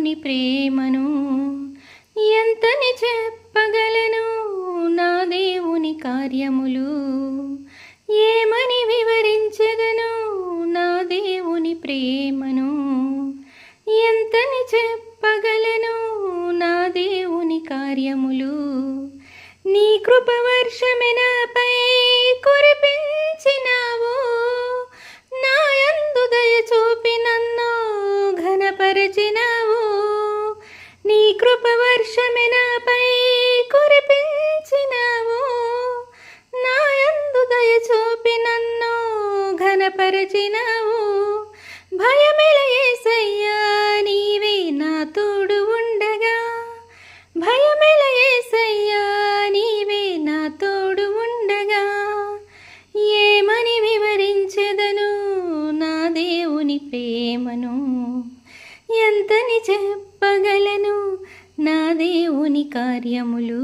దేవుని ప్రేమను ఎంతని చెప్పగలను, నా దేవుని కార్యములు ఏమని వివరించెదను, నా దేవుని ప్రేమను ఎంతని చెప్పగలను, నా దేవుని కార్యములు. నీ కృప వర్షమే నాపై కురిపించినావు, నా యందు దయ చూపి నన్ను ఘనపరచినావు. నీ కృప వర్షమే నాపై కురిపించినావు, నా యందు దయ చూపి నన్ను ఘనపరచినావు. భయమెల యేసయ్యా నీవే నా తోడు ఉండగా, భయమెల యేసయ్యా నీవే నా తోడు ఉండగా. ఏమని వివరించెదను నా దేవుని ప్రేమను, ఎంతని చెప్పగలను నా దేవుని కార్యములు.